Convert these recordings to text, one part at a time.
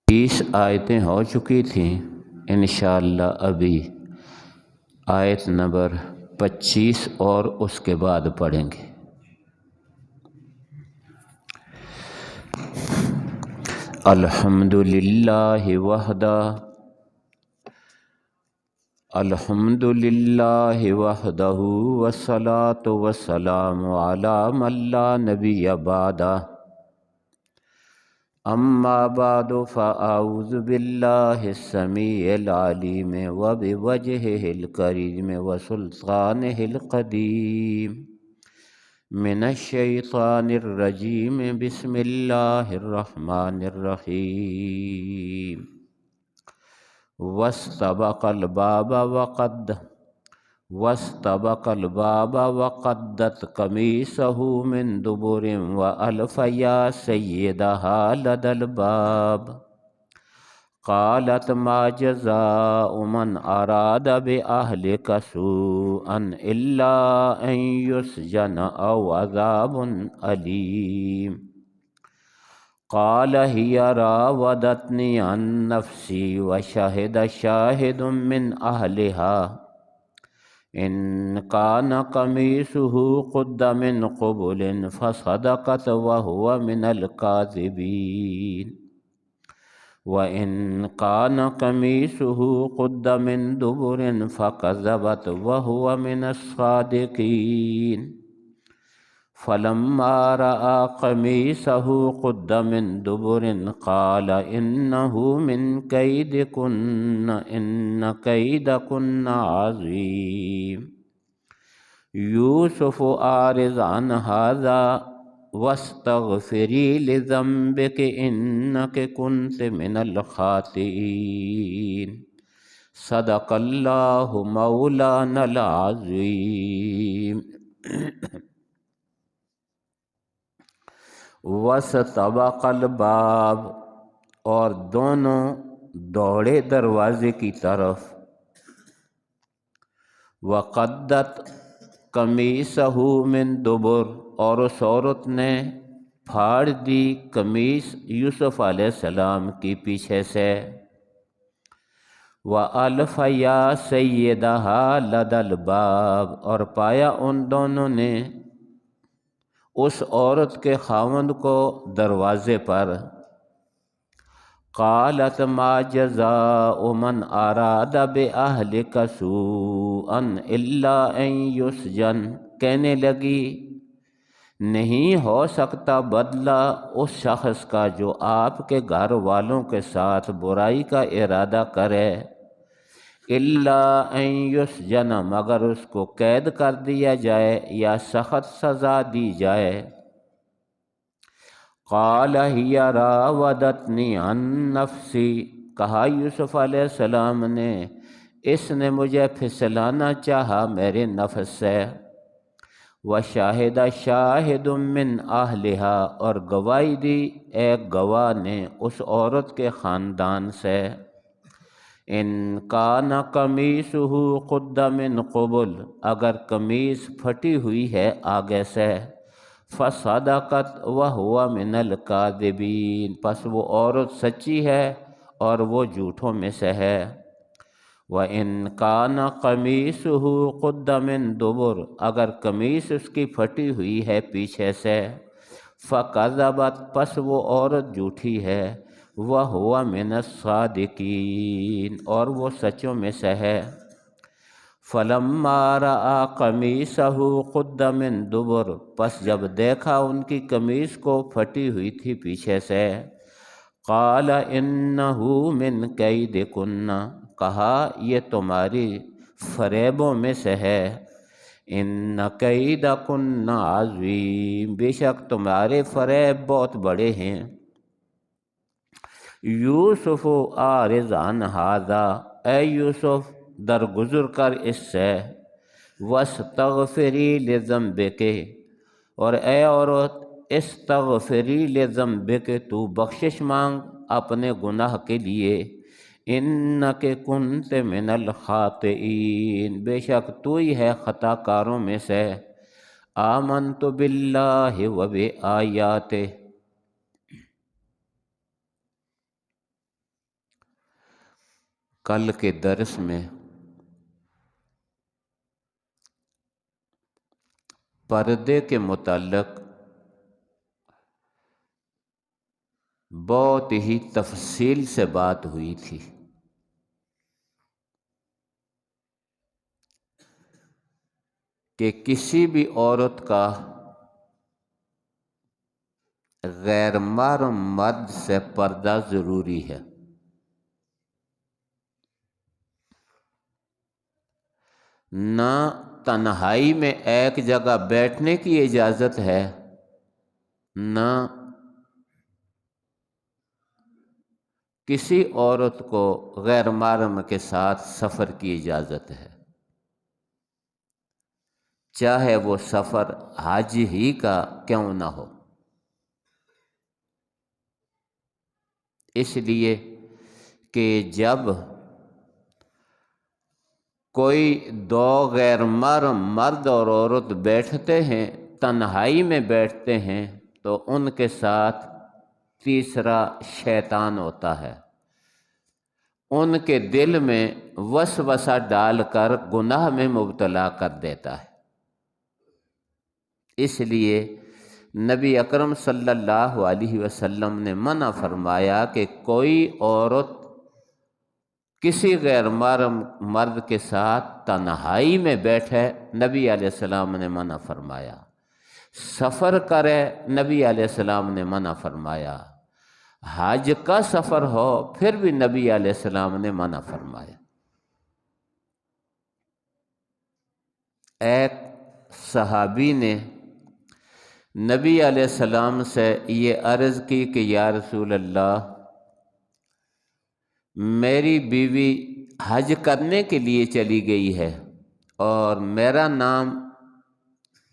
30 آیتیں ہو چکی تھیں، انشاءاللہ ابھی آیت نمبر 25 اور اس کے بعد پڑھیں گے۔ الحمدللہ وحدہ، الحمدللہ وحدہ والصلاة والسلام علی من لا نبی بعدہ، اما بعد فاعوذ باللہ السمیع العلیم وبوجہہ الکریم وسلطانہ القدیم من الشیطان الرجیم، بسم اللہ الرحمن الرحیم۔ واستبق الباب وقدت قمیصہ من دبر وألف یا سیدہا لدى الباب، قالت ما جزاء من اراد بأہلک سوءا الا ان یسجن او عذاب علیم، قال ہی راودتنی عن نفسی وشہد شاہد من اہلہا ان کان قمیصہ قد من قبل فصدقت وہو من الکاذبین، وَإِن كَانَ قَمِيصُهُ قُدَّ مِن دُبُرٍ فَكَذَبَتْ وَهُوَ مِنَ الصَّادِقِينَ، فَلَمَّا رَأَىٰ قَمِيصَهُ قُدَّ مِن دُبُرٍ قَالَ إِنَّهُ مِن كَيْدِكُنَّ إِنَّ كَيْدَكُنَّ عَظِيمٌ، يُوسُفُ أَعْرِضْ عَنْ هَٰذَا وَاسْتَغْفِرِي لِذَنبِكِ إِنَّكِ كُنتِ مِنَ الْخَاطِئِينَ، صدق اللہ مولانا العظیم۔ واستبق الباب، اور دونوں دوڑے دروازے کی طرف، وقدت قمیصہ من دبر، اور اس عورت نے پھاڑ دی قمیص یوسف علیہ السلام کی پیچھے سے، وَأَلْفَ يَا سَيِّدَهَا لَدَى الْبَابِ، اور پایا ان دونوں نے اس عورت کے خاوند کو دروازے پر، قالت ما جزاء من اراد بأہلک سوءا الا ان یسجن، کہنے لگی نہیں ہو سکتا بدلہ اس شخص کا جو آپ کے گھر والوں کے ساتھ برائی کا ارادہ کرے، الا ان یسجن، مگر اس کو قید کر دیا جائے یا سخت سزا دی جائے، قال ہی راودتنی عن نفسی، کہا یوسف علیہ السلام نے اس نے مجھے پھسلانا چاہا میرے نفس سے، وشاہد شاہد من اہلہا، اور گواہی دی ایک گواہ نے اس عورت کے خاندان سے، ان کان قمیصہ قد من قبل، اگر قمیص پھٹی ہوئی ہے آگے سے، فصدقت وہو من الکاذبین، پس وہ عورت سچی ہے اور وہ جھوٹوں میں سے ہے، وَإِن كَانَ قَمِيصُهُ قُدَّ مِن دُبُرٍ، اگر قمیص اس کی پھٹی ہوئی ہے پیچھے سے، فَكَذَبَتْ، پس وہ عورت جھوٹی ہے، وَهُوَ مِنَ الصَّادِقِينَ، اور وہ سچوں میں سے ہے، فَلَمَّا رَأَىٰ قَمِيصَهُ قُدَّ مِن دُبُرٍ، پس جب دیکھا ان کی قمیص کو پھٹی ہوئی تھی پیچھے سے، قَالَ إِنَّهُ مِن كَيْدِكُنَّ، کہا یہ تمہاری فریبوں میں سے ہے، ان کیدکن عظیم، بے شک تمہارے فریب بہت بڑے ہیں، یوسف اعرض عن ھذا، اے یوسف درگزر کر اس سے، واستغفری لذنبک، اور اے عورت استغفری لذنبک، تو بخشش مانگ اپنے گناہ کے لیے، انک کنت من الخاطئین، بے شک تو ہی ہے خطا کاروں میں سے، آمنت باللہ و بآیاتہ، کل کے درس میں پردے کے متعلق بہت ہی تفصیل سے بات ہوئی تھی کہ کسی بھی عورت کا غیر محرم مرد سے پردہ ضروری ہے۔ نہ تنہائی میں ایک جگہ بیٹھنے کی اجازت ہے، نہ کسی عورت کو غیر محرم کے ساتھ سفر کی اجازت ہے، چاہے وہ سفر حج ہی کا کیوں نہ ہو۔ اس لیے کہ جب کوئی دو غیر محرم مرد اور عورت بیٹھتے ہیں، تنہائی میں بیٹھتے ہیں، تو ان کے ساتھ تیسرا شیطان ہوتا ہے، ان کے دل میں وسوسہ ڈال کر گناہ میں مبتلا کر دیتا ہے۔ اس لیے نبی اکرم صلی اللہ علیہ وسلم نے منع فرمایا کہ کوئی عورت کسی غیر محرم مرد کے ساتھ تنہائی میں بیٹھے، نبی علیہ السلام نے منع فرمایا۔ سفر کرے، نبی علیہ السلام نے منع فرمایا۔ حج کا سفر ہو، پھر بھی نبی علیہ السلام نے منع فرمایا۔ ایک صحابی نے نبی علیہ السلام سے یہ عرض کی کہ یا رسول اللہ، میری بیوی حج کرنے کے لیے چلی گئی ہے اور میرا نام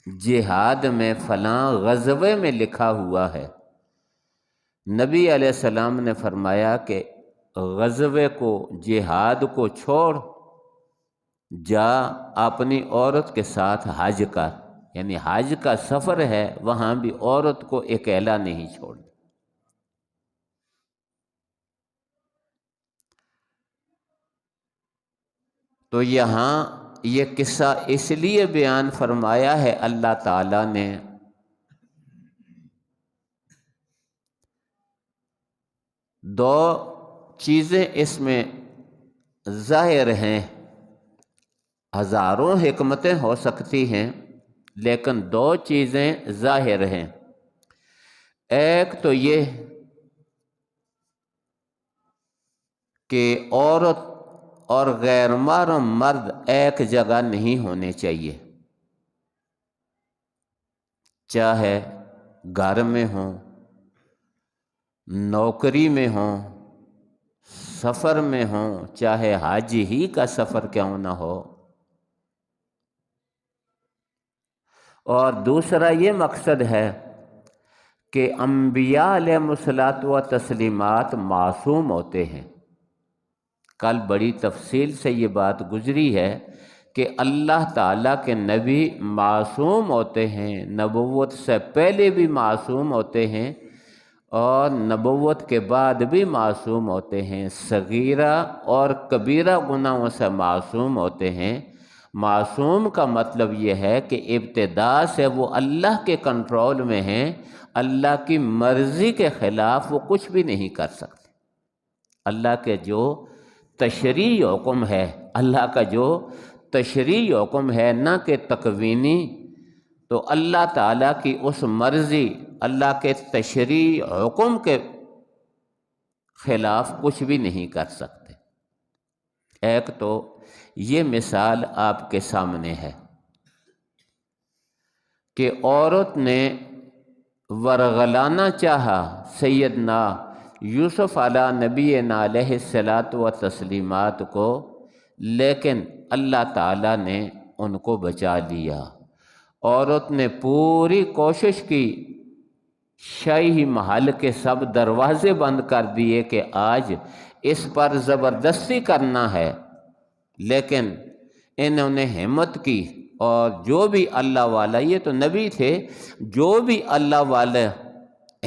جہاد میں فلاں غزوے میں لکھا ہوا ہے۔ نبی علیہ السلام نے فرمایا کہ غزوے کو، جہاد کو چھوڑ، جا اپنی عورت کے ساتھ حج کر، یعنی حج کا سفر ہے، وہاں بھی عورت کو اکیلا نہیں چھوڑ۔ تو یہاں یہ قصہ اس لیے بیان فرمایا ہے اللہ تعالیٰ نے دو چیزیں اس میں ظاہر ہیں، ہزاروں حکمتیں ہو سکتی ہیں لیکن دو چیزیں ظاہر ہیں۔ ایک تو یہ کہ عورت اور غیر محرم مرد ایک جگہ نہیں ہونے چاہیے، چاہے گھر میں ہوں، نوکری میں ہوں، سفر میں ہوں، چاہے حج ہی کا سفر کیوں نہ ہو۔ اور دوسرا یہ مقصد ہے کہ انبیاء علیہ الصلوۃ و تسلیمات معصوم ہوتے ہیں۔ کل بڑی تفصیل سے یہ بات گزری ہے کہ اللہ تعالیٰ کے نبی معصوم ہوتے ہیں، نبوت سے پہلے بھی معصوم ہوتے ہیں اور نبوت کے بعد بھی معصوم ہوتے ہیں، صغیرہ اور کبیرہ گناہوں سے معصوم ہوتے ہیں۔ معصوم کا مطلب یہ ہے کہ ابتدا سے وہ اللہ کے کنٹرول میں ہیں، اللہ کی مرضی کے خلاف وہ کچھ بھی نہیں کر سکتے۔ اللہ کے جو تشریعی حکم ہے، اللہ کا جو تشریعی حکم ہے، نہ کہ تکوینی، تو اللہ تعالیٰ کی اس مرضی، اللہ کے تشریعی حکم کے خلاف کچھ بھی نہیں کر سکتے۔ ایک تو یہ مثال آپ کے سامنے ہے کہ عورت نے ورغلانا چاہا سیدنا یوسف علیہ نبینا علیہ الصلوۃ و تسلیمات کو، لیکن اللہ تعالیٰ نے ان کو بچا لیا۔ عورت نے پوری کوشش کی، شاہی محل کے سب دروازے بند کر دیے کہ آج اس پر زبردستی کرنا ہے، لیکن انہوں نے ہمت کی، اور جو بھی اللہ والا، یہ تو نبی تھے، جو بھی اللہ والے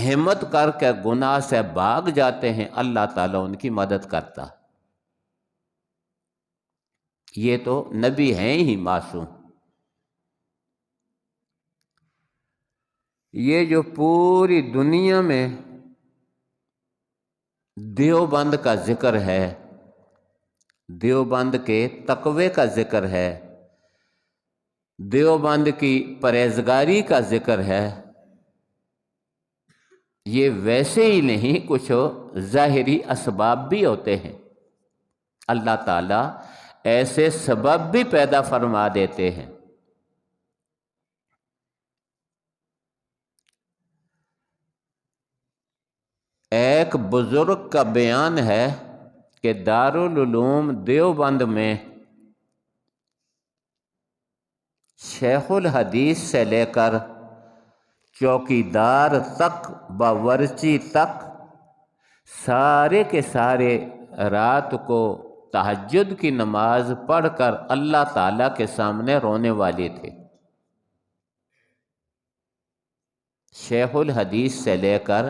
ہمت کر کے گناہ سے بھاگ جاتے ہیں، اللہ تعالیٰ ان کی مدد کرتا۔ یہ تو نبی ہیں ہی معصوم۔ یہ جو پوری دنیا میں دیوبند کا ذکر ہے، دیوبند کے تقوی کا ذکر ہے، دیوبند کی پرہیزگاری کا ذکر ہے، یہ ویسے ہی نہیں، کچھ ظاہری اسباب بھی ہوتے ہیں۔ اللہ تعالیٰ ایسے سبب بھی پیدا فرما دیتے ہیں۔ ایک بزرگ کا بیان ہے کہ دارالعلوم دیوبند میں شیخ الحدیث سے لے کر چوکیدار تک، باورچی تک، سارے کے سارے رات کو تہجد کی نماز پڑھ کر اللہ تعالیٰ کے سامنے رونے والے تھے۔ شیخ الحدیث سے لے کر،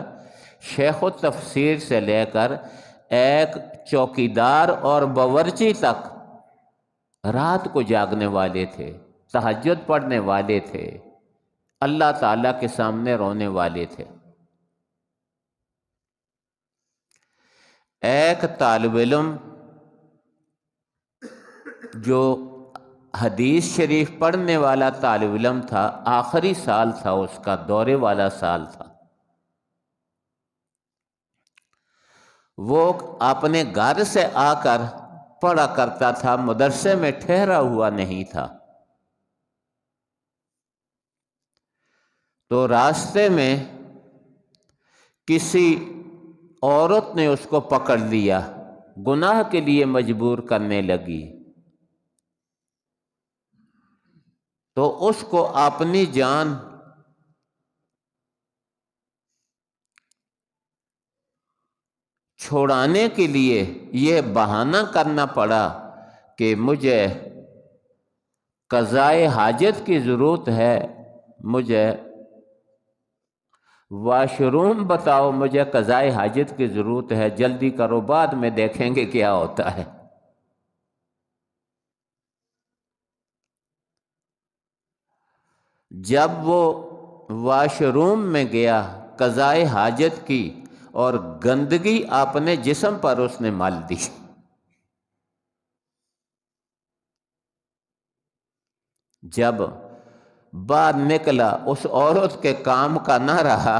شیخ التفسیر سے لے کر، ایک چوکیدار اور باورچی تک رات کو جاگنے والے تھے، تہجد پڑھنے والے تھے، اللہ تعالیٰ کے سامنے رونے والے تھے۔ ایک طالب علم جو حدیث شریف پڑھنے والا طالب علم تھا، آخری سال تھا اس کا، دورے والا سال تھا، وہ اپنے گھر سے آ کر پڑھا کرتا تھا، مدرسے میں ٹھہرا ہوا نہیں تھا۔ تو راستے میں کسی عورت نے اس کو پکڑ لیا، گناہ کے لیے مجبور کرنے لگی، تو اس کو اپنی جان چھوڑانے کے لیے یہ بہانہ کرنا پڑا کہ مجھے قضائے حاجت کی ضرورت ہے، مجھے واش روم بتاؤ، مجھے قضائے حاجت کی ضرورت ہے، جلدی کرو، بعد میں دیکھیں گے کیا ہوتا ہے۔ جب وہ واش روم میں گیا، قضائے حاجت کی، اور گندگی اپنے جسم پر اس نے مل دی۔ جب باہر نکلا، اس عورت کے کام کا نہ رہا،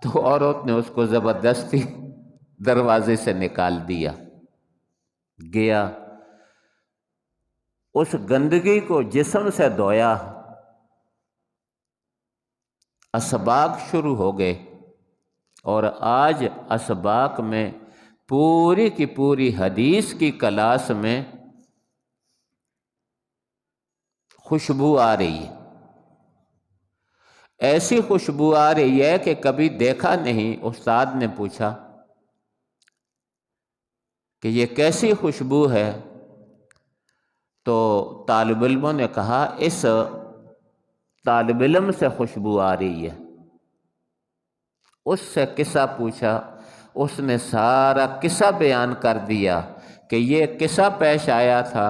تو عورت نے اس کو زبردستی دروازے سے نکال دیا۔ گیا، اس گندگی کو جسم سے دھویا، اسباق شروع ہو گئے، اور آج اسباق میں پوری کی پوری حدیث کی کلاس میں خوشبو آ رہی ہے، ایسی خوشبو آ رہی ہے کہ کبھی دیکھا نہیں۔ استاد نے پوچھا کہ یہ کیسی خوشبو ہے؟ تو طالب علموں نے کہا اس طالب علم سے خوشبو آ رہی ہے۔ اس سے قصہ پوچھا، اس نے سارا قصہ بیان کر دیا کہ یہ قصہ پیش آیا تھا،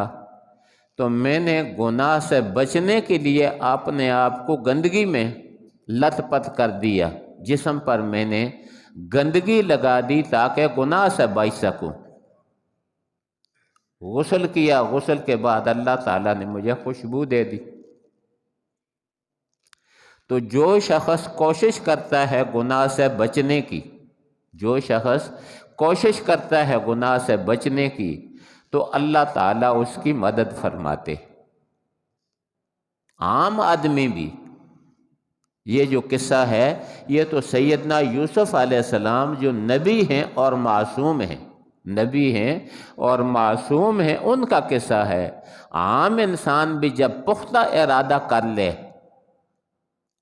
تو میں نے گناہ سے بچنے کے لیے اپنے آپ کو گندگی میں لت پت کر دیا، جسم پر میں نے گندگی لگا دی تاکہ گناہ سے بچ سکوں۔ غسل کیا، غسل کے بعد اللہ تعالیٰ نے مجھے خوشبو دے دی۔ تو جو شخص کوشش کرتا ہے گناہ سے بچنے کی، جو شخص کوشش کرتا ہے گناہ سے بچنے کی، تو اللہ تعالیٰ اس کی مدد فرماتے۔ عام آدمی بھی، یہ جو قصہ ہے یہ تو سیدنا یوسف علیہ السلام جو نبی ہیں اور معصوم ہیں، نبی ہیں اور معصوم ہیں، ان کا قصہ ہے۔ عام انسان بھی جب پختہ ارادہ کر لے،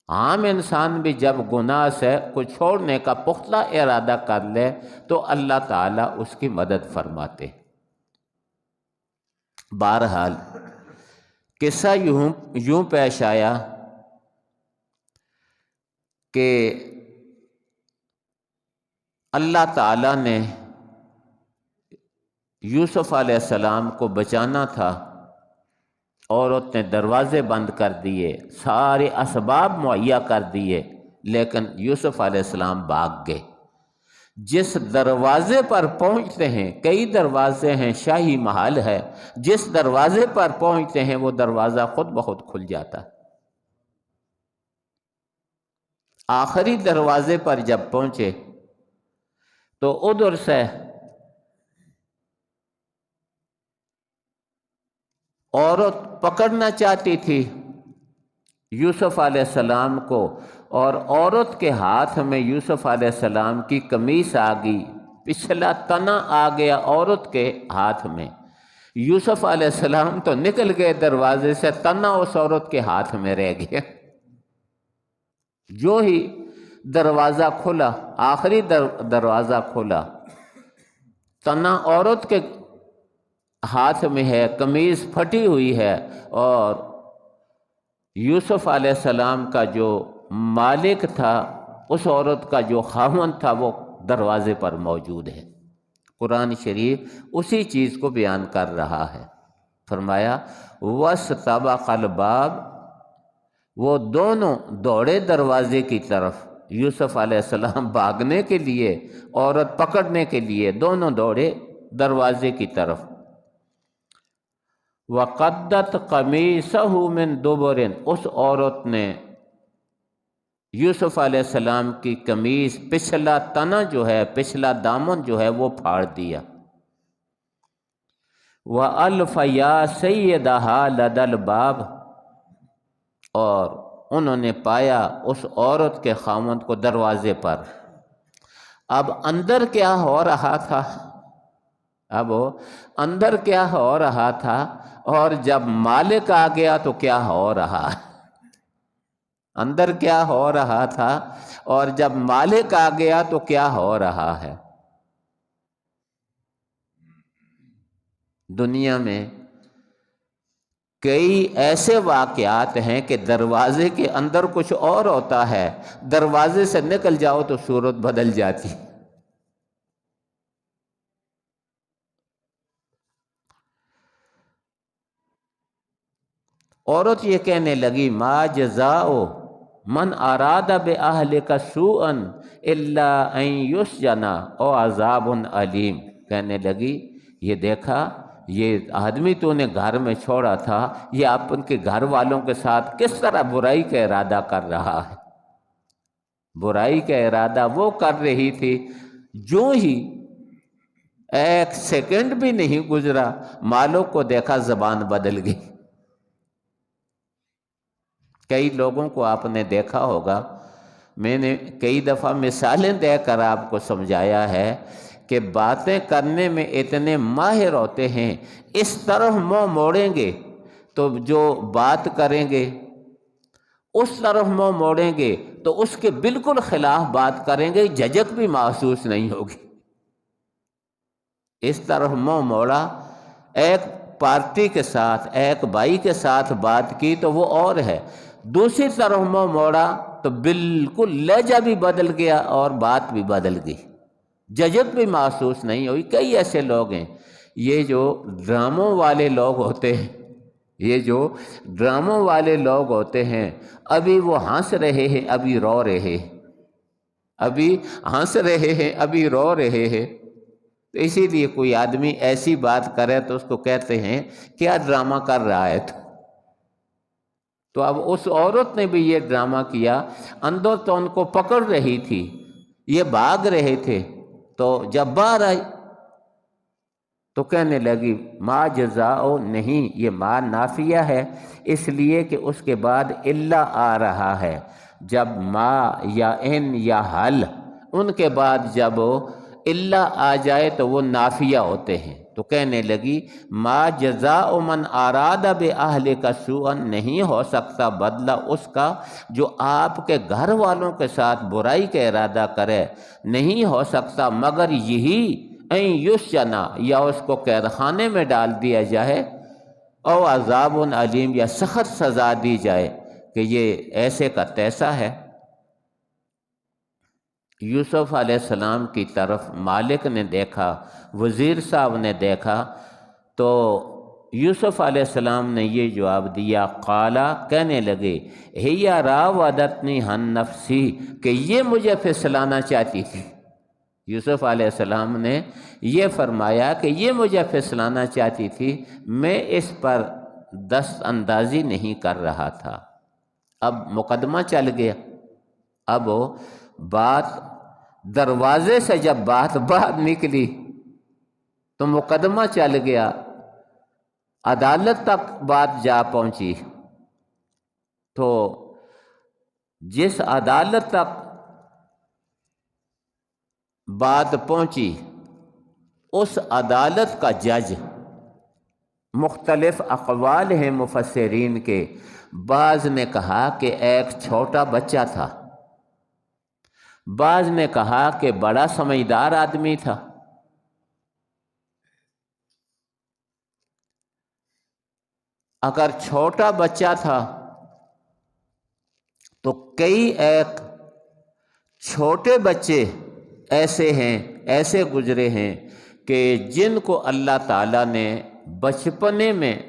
عام انسان بھی جب گناہ سے کو چھوڑنے کا پختہ ارادہ کر لے، تو اللہ تعالیٰ اس کی مدد فرماتے۔ بہرحال قصہ یوں پیش آیا کہ اللہ تعالیٰ نے یوسف علیہ السلام کو بچانا تھا، عورت نے دروازے بند کر دیے، سارے اسباب مہیا کر دیے، لیکن یوسف علیہ السلام بھاگ گئے۔ جس دروازے پر پہنچتے ہیں، کئی دروازے ہیں، شاہی محل ہے، جس دروازے پر پہنچتے ہیں وہ دروازہ خود بخود کھل جاتا ہے۔ آخری دروازے پر جب پہنچے تو ادھر سے عورت پکڑنا چاہتی تھی یوسف علیہ السلام کو، اور عورت کے ہاتھ میں یوسف علیہ السلام کی قمیص آ گئی، پچھلا تنا آ گیا عورت کے ہاتھ میں۔ یوسف علیہ السلام تو نکل گئے دروازے سے، تنا اس عورت کے ہاتھ میں رہ گیا۔ جو ہی دروازہ کھلا، آخری دروازہ کھلا، تنا عورت کے ہاتھ میں ہے، قمیض پھٹی ہوئی ہے، اور یوسف علیہ السلام کا جو مالک تھا، اس عورت کا جو خاوند تھا، وہ دروازے پر موجود ہے۔ قرآن شریف اسی چیز کو بیان کر رہا ہے۔ فرمایا وَاسْتَبَقَ الْبَابَ، وہ دونوں دوڑے دروازے کی طرف، یوسف علیہ السلام بھاگنے کے لیے، عورت پکڑنے کے لیے، دونوں دوڑے دروازے کی طرف۔ وَقَدَّتْ قَمِيصَهُ مِن دُبُرٍ، اس عورت نے یوسف علیہ السلام کی قمیص، پچھلا تنا جو ہے، پچھلا دامن جو ہے، وہ پھاڑ دیا۔ وَأَلْفَ يَا سَيِّدَهَا لَدَى الْبَابِ، اور انہوں نے پایا اس عورت کے خاوند کو دروازے پر۔ اب اندر کیا ہو رہا تھا، اندر کیا ہو رہا تھا، اور جب مالک آ گیا تو کیا ہو رہا ہے۔ اندر کیا ہو رہا تھا اور جب مالک آ گیا تو کیا ہو رہا ہے۔ دنیا میں کئی ایسے واقعات ہیں کہ دروازے کے اندر کچھ اور ہوتا ہے، دروازے سے نکل جاؤ تو صورت بدل جاتی۔ عورت یہ کہنے لگی ما جزاء من اراد باہلک سوءا الا ان یسجن او عذاب علیم، کہنے لگی یہ دیکھا، یہ آدمی تو نے گھر میں چھوڑا تھا، یہ اپن کے گھر والوں کے ساتھ کس طرح برائی کا ارادہ کر رہا ہے۔ برائی کا ارادہ وہ کر رہی تھی، جو ہی ایک سیکنڈ بھی نہیں گزرا، مالک کو دیکھا زبان بدل گئی۔ کئی لوگوں کو آپ نے دیکھا ہوگا، میں نے کئی دفعہ مثالیں دے کر آپ کو سمجھایا ہے کہ باتیں کرنے میں اتنے ماہر ہوتے ہیں، اس طرف منہ موڑیں گے تو جو بات کریں گے، اس طرف منہ موڑیں گے تو اس کے بالکل خلاف بات کریں گے، جھجک بھی محسوس نہیں ہوگی۔ اس طرف منہ موڑا، ایک پارٹی کے ساتھ، ایک بھائی کے ساتھ بات کی تو وہ اور ہے، دوسری طرف منہ موڑا تو بالکل لہجہ بھی بدل گیا اور بات بھی بدل گئی، جھجک بھی محسوس نہیں ہوئی۔ کئی ایسے لوگ ہیں، یہ جو ڈراموں والے لوگ ہوتے ہیں، یہ جو ڈراموں والے لوگ ہوتے ہیں، ابھی وہ ہنس رہے ہیں، ابھی رو رہے ہیں، ابھی ہنس رہے ہیں، ابھی رو رہے ہیں۔ تو اسی لیے کوئی آدمی ایسی بات کرے تو اس کو کہتے ہیں کیا ڈرامہ کر رہا ہے تو اب اس عورت نے بھی یہ ڈرامہ کیا، اندر تو ان کو پکڑ رہی تھی، یہ بھاگ رہے تھے، تو جب باہر آئی تو کہنے لگی ما جزاء، نہیں، یہ ما نافیہ ہے، اس لیے کہ اس کے بعد الا آ رہا ہے۔ جب ما یا ان یا حل، ان کے بعد جب الا آ جائے تو وہ نافیہ ہوتے ہیں۔ تو کہنے لگی ما جزاء من اراد باہلک سوءا، نہیں ہو سکتا بدلہ اس کا جو آپ کے گھر والوں کے ساتھ برائی کا ارادہ کرے، نہیں ہو سکتا مگر یہی این یسجن، یا اس کو قید خانے میں ڈال دیا جائے، او عذاب علیم، یا سخت سزا دی جائے کہ یہ ایسے کا تیسا ہے۔ یوسف علیہ السلام کی طرف مالک نے دیکھا، وزیر صاحب نے دیکھا، تو یوسف علیہ السلام نے یہ جواب دیا، قالا کہنے لگے، ہی راودتنی عن نفسی کہ یہ مجھے پھسلانا چاہتی تھی۔ یوسف علیہ السلام نے یہ فرمایا کہ یہ مجھے پھسلانا چاہتی تھی، میں اس پر دست اندازی نہیں کر رہا تھا۔ اب مقدمہ چل گیا، اب بات دروازے سے جب بات باہر نکلی تو مقدمہ چل گیا، عدالت تک بات جا پہنچی۔ تو جس عدالت تک بات پہنچی اس عدالت کا جج، مختلف اقوال ہیں مفسرین کے، بعض نے کہا کہ ایک چھوٹا بچہ تھا، بعض نے کہا کہ بڑا سمجھدار آدمی تھا۔ اگر چھوٹا بچہ تھا تو کئی ایک چھوٹے بچے ایسے ہیں، ایسے گزرے ہیں کہ جن کو اللہ تعالیٰ نے بچپنے میں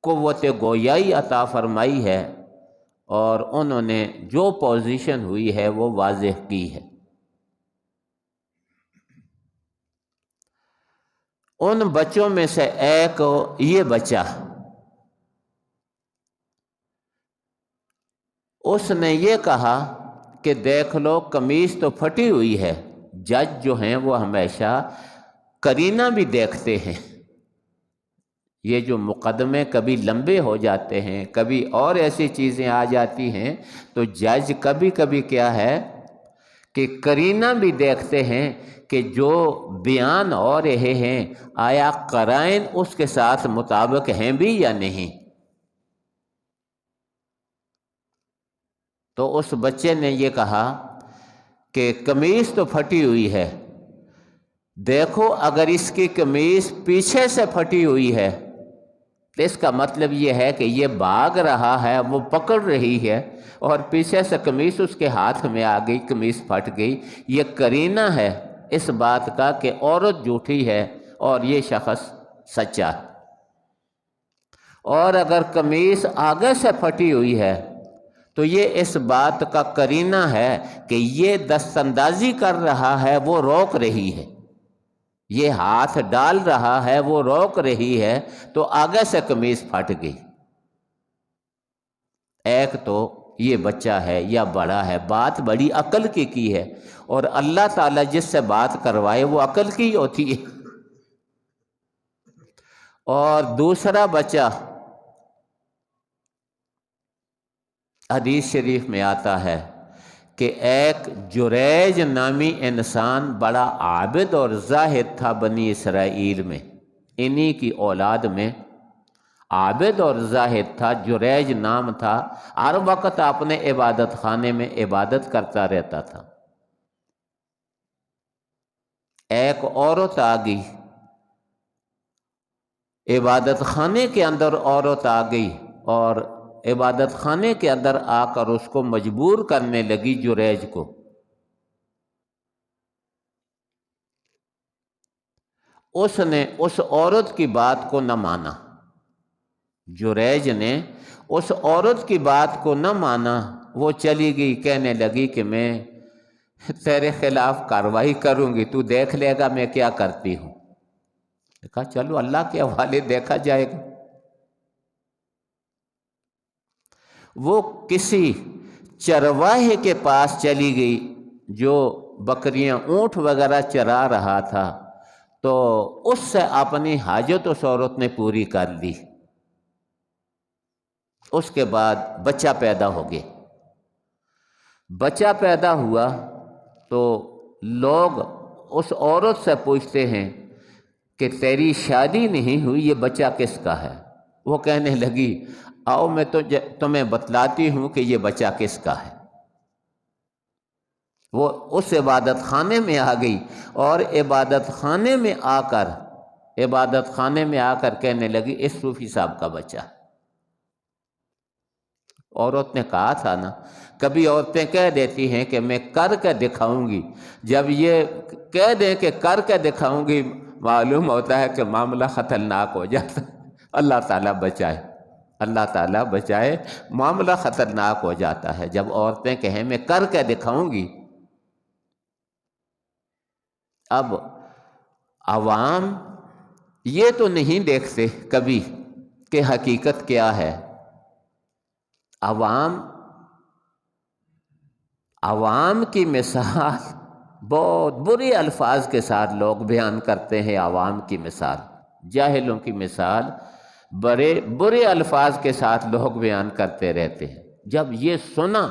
قوت گویائی عطا فرمائی ہے اور انہوں نے جو پوزیشن ہوئی ہے وہ واضح کی ہے۔ ان بچوں میں سے ایک یہ بچہ، اس نے یہ کہا کہ دیکھ لو قمیص تو پھٹی ہوئی ہے۔ جج جو ہیں وہ ہمیشہ قرینہ بھی دیکھتے ہیں۔ یہ جو مقدمے کبھی لمبے ہو جاتے ہیں، کبھی اور ایسی چیزیں آ جاتی ہیں، تو جج کبھی کبھی کیا ہے کہ قرینہ بھی دیکھتے ہیں کہ جو بیان ہو رہے ہیں آیا قرائن اس کے ساتھ مطابق ہیں بھی یا نہیں۔ تو اس بچے نے یہ کہا کہ قمیص تو پھٹی ہوئی ہے، دیکھو اگر اس کی قمیص پیچھے سے پھٹی ہوئی ہے تو اس کا مطلب یہ ہے کہ یہ بھاگ رہا ہے، وہ پکڑ رہی ہے اور پیچھے سے قمیص اس کے ہاتھ میں آ گئی، قمیص پھٹ گئی۔ یہ قرینہ ہے اس بات کا کہ عورت جھوٹی ہے اور یہ شخص سچا ہے۔ اور اگر قمیص آگے سے پھٹی ہوئی ہے تو یہ اس بات کا قرینہ ہے کہ یہ دست اندازی کر رہا ہے، وہ روک رہی ہے، یہ ہاتھ ڈال رہا ہے، وہ روک رہی ہے، تو آگے سے قمیص پھٹ گئی۔ ایک تو یہ بچہ ہے یا بڑا ہے، بات بڑی عقل کی ہے، اور اللہ تعالیٰ جس سے بات کروائے وہ عقل کی ہوتی ہے۔ اور دوسرا بچہ، حدیث شریف میں آتا ہے کہ ایک جریج نامی انسان بڑا عابد اور زاہد تھا بنی اسرائیل میں، انہی کی اولاد میں عابد اور زاہد تھا، جریج نام تھا، ہر وقت اپنے عبادت خانے میں عبادت کرتا رہتا تھا۔ ایک عورت آ گئی، عبادت خانے کے اندر عورت آ گئی اور عبادت خانے کے اندر آ کر اس کو مجبور کرنے لگی، جریج کو۔ اس نے اس عورت کی بات کو نہ مانا، جریج نے اس عورت کی بات کو نہ مانا، وہ چلی گئی، کہنے لگی کہ میں تیرے خلاف کارروائی کروں گی، تو دیکھ لے گا میں کیا کرتی ہوں۔ کہا چلو اللہ کے حوالے دیکھا جائے گا۔ وہ کسی چرواہے کے پاس چلی گئی جو بکریاں اونٹ وغیرہ چرا رہا تھا، تو اس سے اپنی حاجت اس عورت نے پوری کر لی۔ اس کے بعد بچہ پیدا ہو گیا۔ بچہ پیدا ہوا تو لوگ اس عورت سے پوچھتے ہیں کہ تیری شادی نہیں ہوئی، یہ بچہ کس کا ہے؟ وہ کہنے لگی آؤ میں تمہیں بتلاتی ہوں کہ یہ بچہ کس کا ہے۔ وہ اس عبادت خانے میں آ گئی اور عبادت خانے میں آ کر کہنے لگی اس صوفی صاحب کا بچہ۔ عورت نے کہا تھا نا، کبھی عورتیں کہہ دیتی ہیں کہ میں کر کے دکھاؤں گی، جب یہ کہہ دیں کہ کر کے دکھاؤں گی معلوم ہوتا ہے کہ معاملہ خطرناک ہو جاتا ہے۔ اللہ تعالیٰ بچائے، اللہ تعالیٰ بچائے، معاملہ خطرناک ہو جاتا ہے جب عورتیں کہیں میں کر کے دکھاؤں گی۔ اب عوام یہ تو نہیں دیکھتے کبھی کہ حقیقت کیا ہے۔ عوام کی مثال بہت برے الفاظ کے ساتھ لوگ بیان کرتے ہیں۔ عوام کی مثال، جاہلوں کی مثال بڑے برے الفاظ کے ساتھ لوگ بیان کرتے رہتے ہیں۔ جب یہ سنا،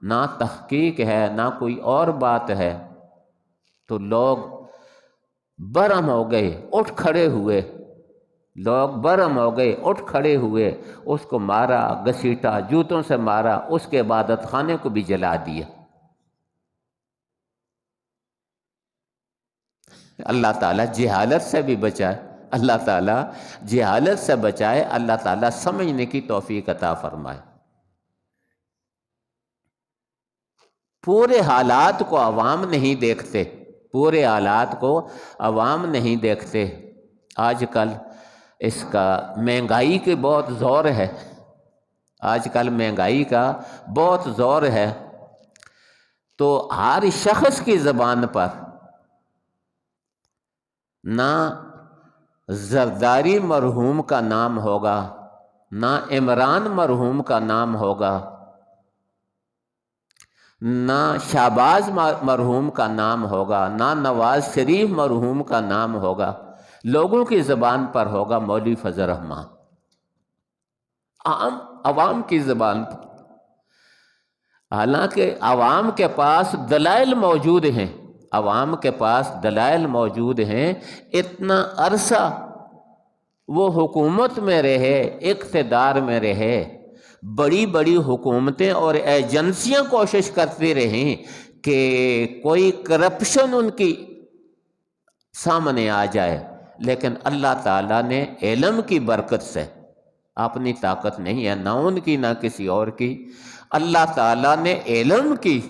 نہ تحقیق ہے نہ کوئی اور بات ہے، تو لوگ برہم ہو گئے، اٹھ کھڑے ہوئے، اٹھ کھڑے ہوئے، اس کو مارا، گھسیٹا، جوتوں سے مارا، اس کے عبادت خانے کو بھی جلا دیا۔ اللہ تعالیٰ جہالت سے بھی بچائے، اللہ تعالیٰ جہالت سے بچائے، اللہ تعالیٰ سمجھنے کی توفیق عطا فرمائے۔ پورے حالات کو عوام نہیں دیکھتے، پورے حالات کو عوام نہیں دیکھتے۔ آج کل اس کا مہنگائی کے بہت زور ہے، آج کل مہنگائی کا بہت زور ہے، تو ہر شخص کی زبان پر نہ زرداری مرحوم کا نام ہوگا، نہ عمران مرحوم کا نام ہوگا، نہ شہباز مرحوم کا نام ہوگا، نہ نواز شریف مرحوم کا نام ہوگا۔ لوگوں کی زبان پر ہوگا مولوی فضل الرحمان، عوام کی زبان پر۔ حالانکہ عوام کے پاس دلائل موجود ہیں، عوام کے پاس دلائل موجود ہیں۔ اتنا عرصہ وہ حکومت میں رہے، اقتدار میں رہے، بڑی بڑی حکومتیں اور ایجنسیاں کوشش کرتی رہیں کہ کوئی کرپشن ان کی سامنے آ جائے، لیکن اللہ تعالیٰ نے علم کی برکت سے، اپنی طاقت نہیں ہے نہ ان کی نہ کسی اور کی، اللہ تعالیٰ نے علم کی